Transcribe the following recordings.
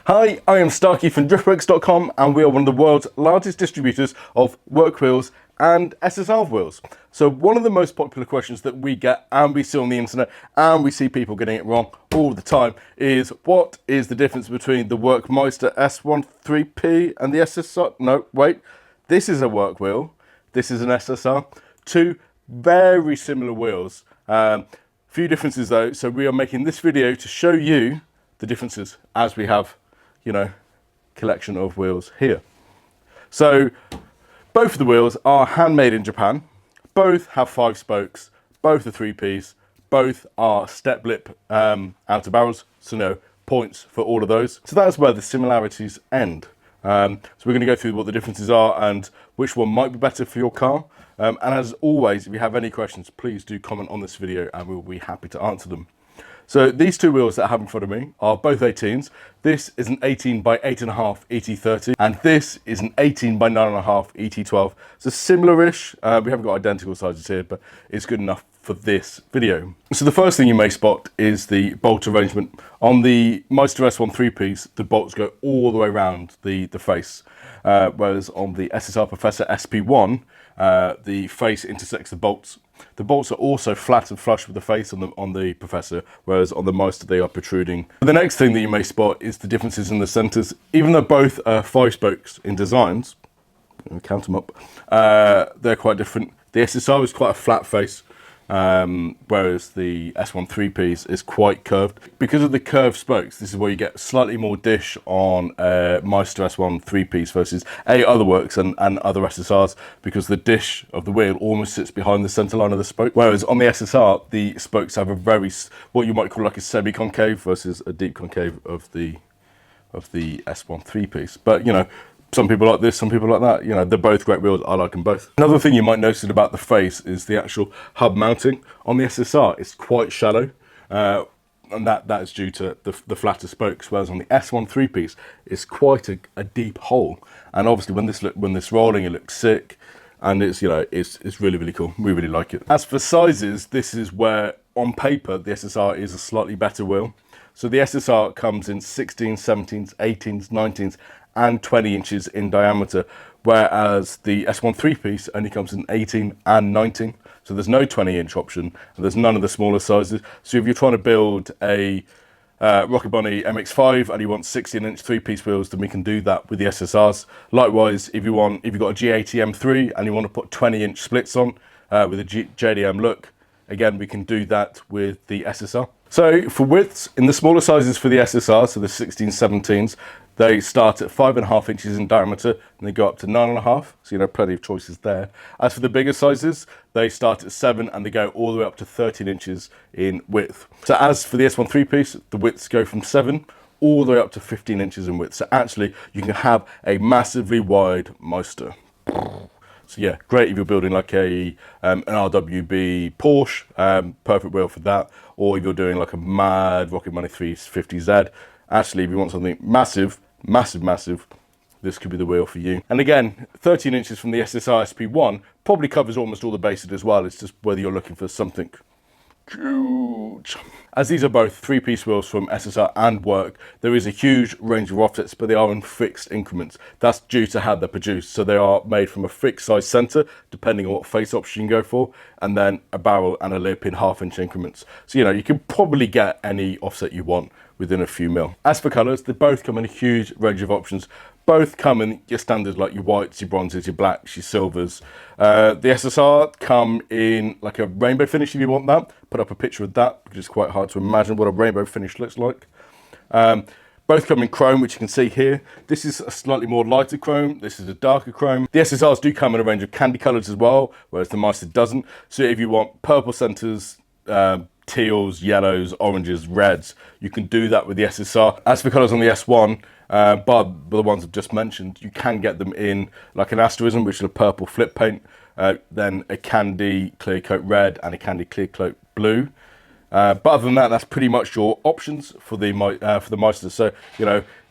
Hi, I am Starkey from driftworks.com and we are one of the world's largest distributors of work wheels and SSR wheels. So one of the most popular questions that we get and we see on the internet and we see people getting it wrong all the time is what is the difference between the Work Meister S1-3P and the SSR? No, wait, this is a work wheel, this is an SSR. Two very similar wheels. Few differences though, so we are making this video to show you the differences as we have, collection of wheels here. So both of the wheels are handmade in Japan. Both have 5 spokes, both are 3Ps, both are step lip outer barrels, so no points for all of those. So that's where the similarities end. So we're going to go through what the differences are and which one might be better for your car. And as always, if you have any questions, please do comment on this video and we'll be happy to answer them. So these two wheels that I have in front of me are both 18s. This is an 18 by 8.5 ET30 and this is an 18 by 9.5 ET12. So similar-ish, we haven't got identical sizes here, but it's good enough for this video. So the first thing you may spot is the bolt arrangement. On the Meister S1-3Ps, the bolts go all the way around the face, whereas on the SSR Professor SP1, the face intersects the bolts. The bolts are also flat and flush with the face on the Professor, whereas on the Meister they are protruding. The next thing that you may spot is the differences in the centres. Even though both are 5 spokes in designs, count them up, they're quite different. The SSR is quite a flat face, whereas the S1-3Ps is quite curved. Because of the curved spokes, this is where you get slightly more dish on Meister S1-3Ps versus other works and other SSRs, because the dish of the wheel almost sits behind the centre line of the spoke. Whereas on the SSR, the spokes have a very, what you might call like a semi-concave versus a deep concave of the S1-3Ps. But some people like this, some people like that. They're both great wheels. I like them both. Another thing you might notice about the face is the actual hub mounting. On the SSR, it's quite shallow, and that is due to the flatter spokes. Whereas on the S1-3Ps, it's quite a deep hole. And obviously, when this rolling, it looks sick, and it's it's really, really cool. We really like it. As for sizes, this is where on paper the SSR is a slightly better wheel. So the SSR comes in 16s, 17s, 18s, 19s. And 20 inches in diameter, whereas the S1-3Ps only comes in 18 and 19. So there's no 20-inch option, and there's none of the smaller sizes. So if you're trying to build a Rocket Bunny MX-5 and you want 16-inch 3-piece wheels, then we can do that with the SSRs. Likewise, if you've got a G80 M3 and you want to put 20-inch splits on with a JDM look, again, we can do that with the SSR. So for widths, in the smaller sizes for the SSR, so the 16s, 17s, they start at 5.5 inches in diameter and they go up to 9.5. So plenty of choices there. As for the bigger sizes, they start at 7 and they go all the way up to 13 inches in width. So as for the S1-3Ps, the widths go from 7 all the way up to 15 inches in width. So actually, you can have a massively wide Meister. So yeah, great if you're building like an RWB Porsche, perfect wheel for that. Or if you're doing like a mad Rocket Money 350Z. Actually, if you want something massive, this could be the wheel for you. And again, 13 inches from the SSR SP1 probably covers almost all the bases as well. It's just whether you're looking for something huge. As these are both 3-piece wheels from SSR and Work, there is a huge range of offsets, but they are in fixed increments. That's due to how they're produced. So they are made from a fixed size center, depending on what face option you can go for, and then a barrel and a lip in 1/2-inch increments. So you can probably get any offset you want within a few mil. As for colors, they both come in a huge range of options. Both come in your standard, like your whites, your bronzes, your blacks, your silvers. The SSR come in like a rainbow finish if you want that. Put up a picture of that because it's quite hard to imagine what a rainbow finish looks like. Both come in chrome, which you can see here. This is a slightly more lighter chrome. This is a darker chrome. The SSRs do come in a range of candy colors as well, whereas the Meister doesn't. So if you want purple centers, teals, yellows, oranges, reds, you can do that with the SSR. As for colours on the S1, but the ones I've just mentioned, you can get them in like an asterism, which is a purple flip paint, then a candy clear coat red and a candy clear coat blue. But other than that, that's pretty much your options for the Meister. So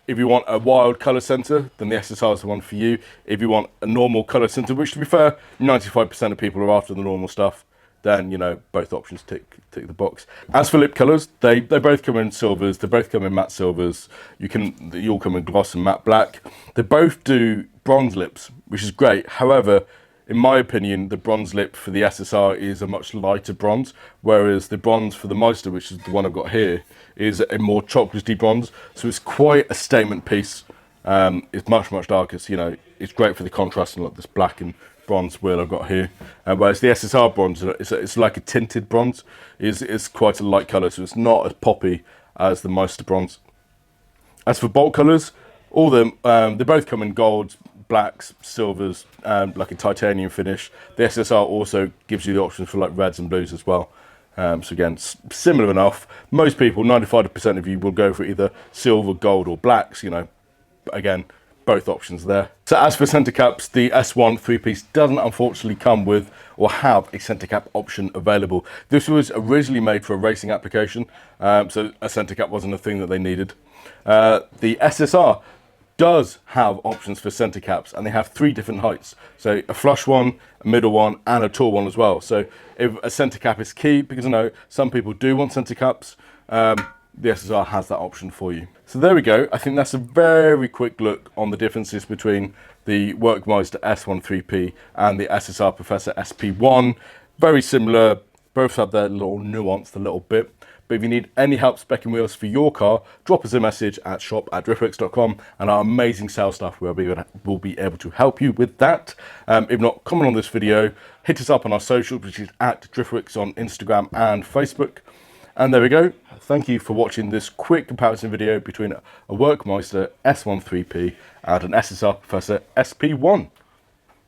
if you want a wild colour centre, then the SSR is the one for you. If you want a normal colour centre, which to be fair, 95% of people are after the normal stuff, then, you know, both options tick the box. As for lip colors, they both come in silvers, they both come in matte silvers. They all come in gloss and matte black. They both do bronze lips, which is great. However, in my opinion, the bronze lip for the SSR is a much lighter bronze, whereas the bronze for the Meister, which is the one I've got here, is a more chocolatey bronze. So it's quite a statement piece. It's much darker. So, you know, it's great for the contrast and like this black and bronze wheel I've got here. Whereas the SSR bronze, it's like a tinted bronze. It's quite a light color, so it's not as poppy as the Meister bronze. As for bolt colors, all of them, they both come in golds, blacks, silvers, and like a titanium finish. The SSR also gives you the options for like reds and blues as well. So again, similar enough. Most people, 95% of you, will go for either silver, gold, or blacks. You know, but again, both options there. So as for center caps, the S1-3P doesn't unfortunately come with or have a center cap option available. This was originally made for a racing application, so a center cap wasn't a thing that they needed. The SSR does have options for center caps, and they have 3 different heights. So a flush one, a middle one, and a tall one as well. So if a center cap is key, because I know some people do want center caps, the SSR has that option for you. So there we go. I think that's a very quick look on the differences between the Work Wheels Meister S1-3P and the SSR Professor SP1. Very similar, both have their little nuance a little bit. But if you need any help speccing wheels for your car, drop us a message at shop@driftworks.com, and our amazing sales staff will be able to help you with that. If not, comment on this video, hit us up on our socials, which is at Driftworks on Instagram and Facebook. And there we go. Thank you for watching this quick comparison video between a Work Meister S1-3P and an SSR Professor SP1.